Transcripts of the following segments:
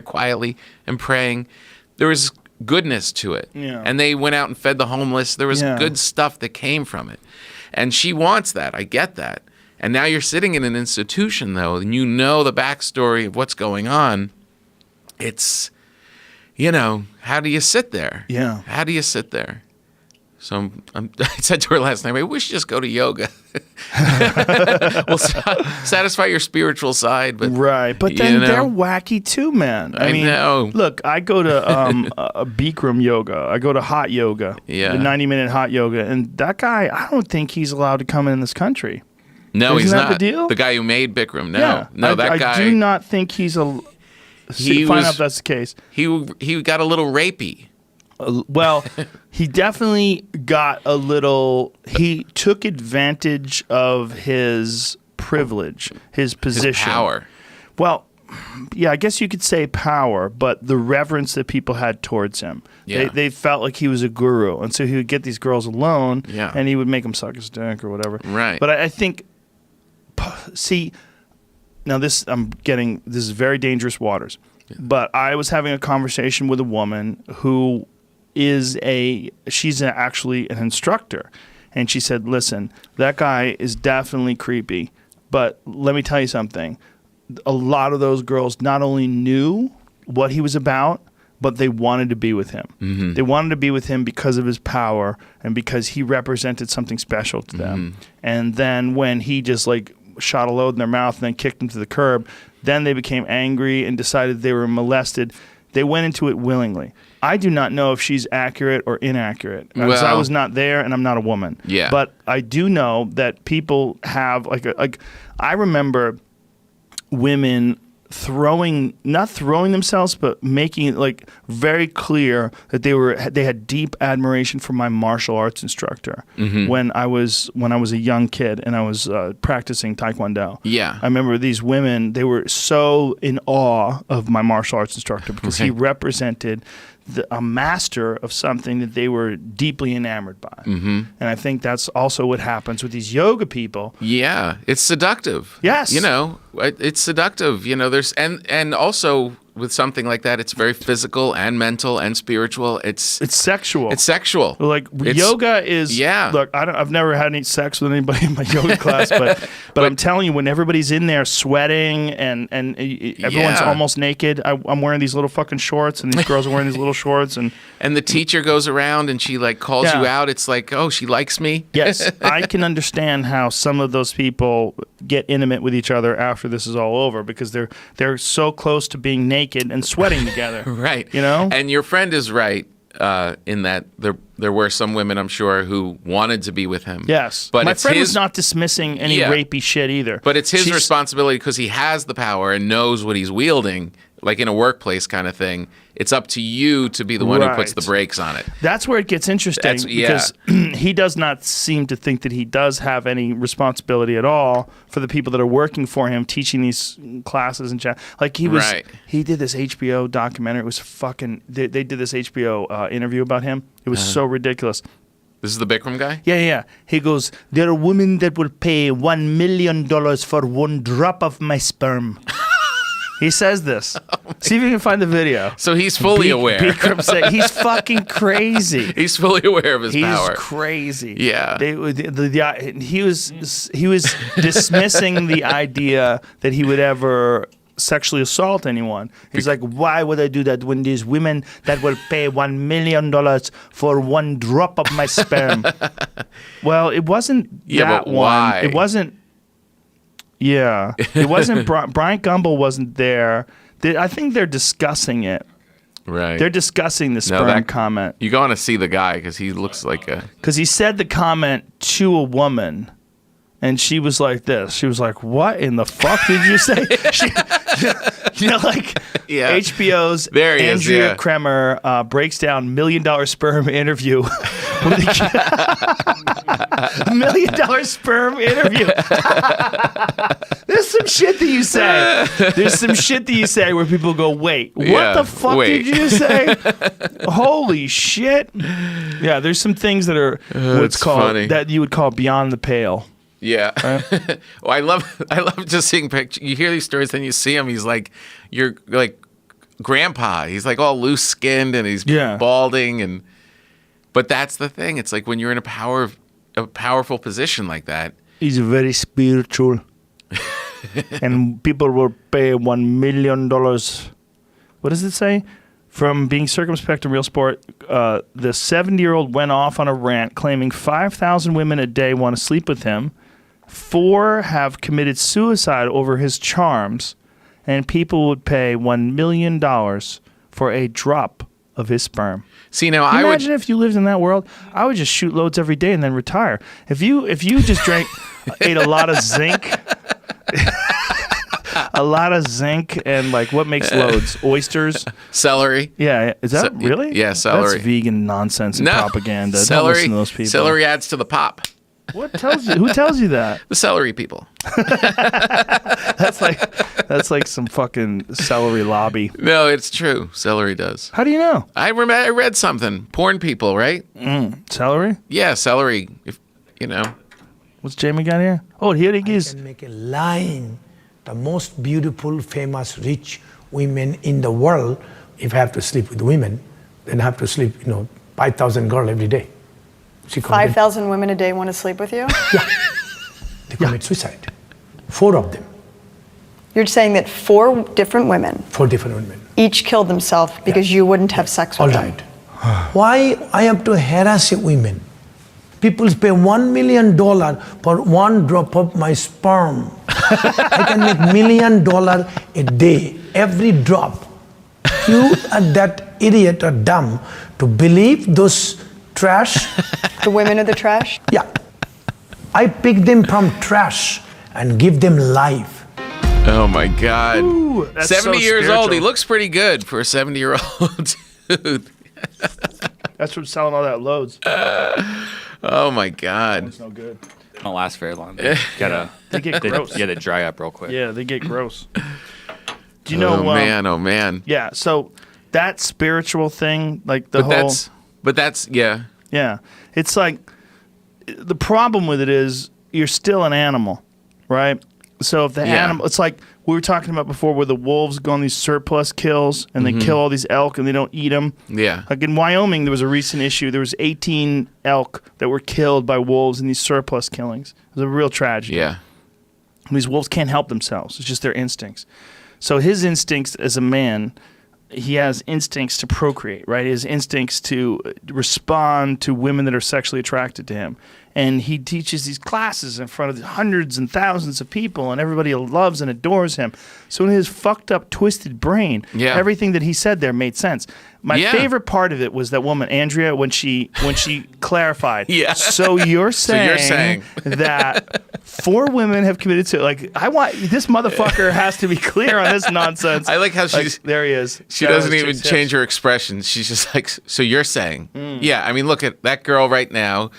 quietly and praying. There was goodness to it. Yeah. And they went out and fed the homeless. There was Yeah. good stuff that came from it. And she wants that. I get that. And now you're sitting in an institution, though, and you know the backstory of what's going on. It's, how do you sit there? Yeah. How do you sit there? So I said to her last night, maybe we should just go to yoga. We'll satisfy your spiritual side. But, right. But then they're wacky too, man. I mean, know. Look, I go to a Bikram yoga. I go to hot yoga. Yeah. The 90-minute hot yoga. And that guy, I don't think he's allowed to come in this country. No, Isn't he's that not. the deal? The guy who made Bikram. No. Yeah. No, that guy. I do not think he's find out if that's the case. He got a little rapey. Well, he definitely got a little. He took advantage of his privilege, his position, His power. Well, yeah, I guess you could say power, but the reverence that people had towards him. Yeah. They felt like he was a guru, and so he would get these girls alone, Yeah. and he would make them suck his dick or whatever. Right. But I think, see, now this is very dangerous waters. But I was having a conversation with a woman who she's actually an instructor. And she said, listen, that guy is definitely creepy. But let me tell you something. A lot of those girls not only knew what he was about, but they wanted to be with him. Mm-hmm. They wanted to be with him because of his power and because he represented something special to them. And then when he just shot a load in their mouth and then kicked them to the curb, then they became angry and decided they were molested. They went into it willingly. I do not know if she's accurate or inaccurate. Because I was not there and I'm not a woman. Yeah. But I do know that people have I remember women not throwing themselves, but making it very clear that they had deep admiration for my martial arts instructor when I was a young kid and I was practicing Taekwondo. Yeah. I remember these women, they were so in awe of my martial arts instructor because he represented a master of something that they were deeply enamored by. And I think that's also what happens with these yoga people. Yeah, it's seductive. Yes. It's seductive. There's and also with something like that, it's very physical and mental and spiritual. It's sexual. It's sexual. Yoga is. Yeah. Look, I've never had any sex with anybody in my yoga class, but I'm telling you, when everybody's in there sweating and everyone's almost naked, I'm wearing these little fucking shorts, and these girls are wearing these little shorts, and the teacher goes around and she calls you out. It's oh, she likes me. Yes, I can understand how some of those people get intimate with each other after this is all over because they're so close to being naked and sweating together. Right. And your friend is right in that there were some women, I'm sure, who wanted to be with him. Yes. But my friend was not dismissing any rapey shit either. But it's his responsibility because he has the power and knows what he's wielding, like in a workplace kind of thing. It's up to you to be the one who puts the brakes on it. That's where it gets interesting because he does not seem to think that he does have any responsibility at all for the people that are working for him, teaching these classes and chat. He did this HBO documentary. It was fucking. They did this HBO interview about him. It was so ridiculous. This is the Bikram guy? Yeah. He goes, there are women that will pay $1 million for one drop of my sperm. He says this. See if you can find the video. So he's fully aware. Bikram said he's fucking crazy. He's fully aware of his power. He's crazy. Yeah. He was dismissing the idea that he would ever sexually assault anyone. He's like, why would I do that when there's women that will pay $1 million for one drop of my sperm? Well, it wasn't that one. Why? It wasn't. Yeah, it wasn't. Brian Gumbel wasn't there. I think they're discussing it. Right. They're discussing the sperm comment. You want to see the guy because he looks like a. Because he said the comment to a woman, and she was like this. She was like, "What in the fuck did you say?" HBO's Andrea Kremer breaks down $1 million sperm interview. $1 million sperm interview. There's some shit that you say. There's some shit that you say where people go, wait, what the fuck did you say? Holy shit. Yeah, there's some things that are that you would call beyond the pale. Yeah. Right? Well, I love just seeing pictures. You hear these stories, then you see him. He's like, you're like grandpa. He's like all loose skinned and he's balding but that's the thing. It's like when you're in a powerful position like that. He's very spiritual. And people will pay $1 million. What does it say? From being circumspect in real sport, the 70-year-old went off on a rant claiming 5,000 women a day want to sleep with him. 4 have committed suicide over his charms, and people would pay $1 million for a drop of his sperm. See, now Imagine if you lived in that world. I would just shoot loads every day and then retire. If you just ate a lot of zinc, and like what makes loads? Oysters, celery. Yeah, is that really? Yeah, celery. That's vegan nonsense and propaganda. Don't listen to those people. Celery adds to the pop. What tells you? Who tells you that? The celery people. That's like some fucking celery lobby. No, it's true. Celery does. How do you know? I read something. Porn people, right? Celery? Yeah, celery. If you know. What's Jamie got here? Oh, here he is. I can make a line. The most beautiful, famous, rich women in the world. If I have to sleep with women, then I have to sleep, 5,000 girls every day. 5,000 women a day want to sleep with you? Yeah. They commit suicide. 4 of them. You're saying that 4 different women 4 different women. each killed themselves because you wouldn't have sex with them? All right. Why I have to harass women? People pay $1 million for 1 drop of my sperm. I can make $1 million a day, every drop. You are that idiot or dumb to believe those trash. The women are the trash? Yeah. I pick them from trash and give them life. Oh my God. Ooh, that's 70 so years spiritual. old. He looks pretty good for a 70-year-old dude. That's what's selling all that loads. Oh my God. It's no good. Don't last very long. They get gross. Yeah, they dry up real quick. Yeah, they get gross. Do you know? Oh man. Yeah. So that spiritual thing, like the whole. But that's yeah. Yeah. It's like the problem with it is you're still an animal, right? So if the animal, it's like we were talking about before where the wolves go on these surplus kills and they kill all these elk and they don't eat them. Yeah. Like in Wyoming, there was a recent issue. There was 18 elk that were killed by wolves in these surplus killings. It was a real tragedy. Yeah. And these wolves can't help themselves. It's just their instincts. So his instincts as a man, he has instincts to procreate, right? His instincts to respond to women that are sexually attracted to him. And he teaches these classes in front of hundreds and thousands of people, and everybody loves and adores him. So in his fucked up, twisted brain, everything that he said there made sense. My favorite part of it was that woman, Andrea, when she clarified. Yeah. So you're saying that 4 women have committed to, like, I want, this motherfucker has to be clear on this nonsense. I like how she's, there he is. She doesn't even change her expression. She's just like, so you're saying, yeah, I mean, look at that girl right now.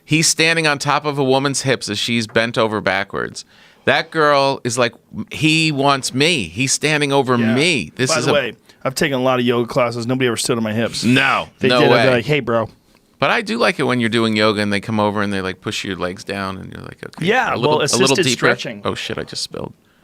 He's standing on top of a woman's hips as she's bent over backwards. That girl is like, he wants me. He's standing over me. This By is the way, I've taken a lot of yoga classes. Nobody ever stood on my hips. No, they no did. way. I'd be like, hey, bro. But I do like it when you're doing yoga and they come over and they like push your legs down and you're like, okay. Yeah, a little assisted deeper. stretching. Oh shit, I just spilled.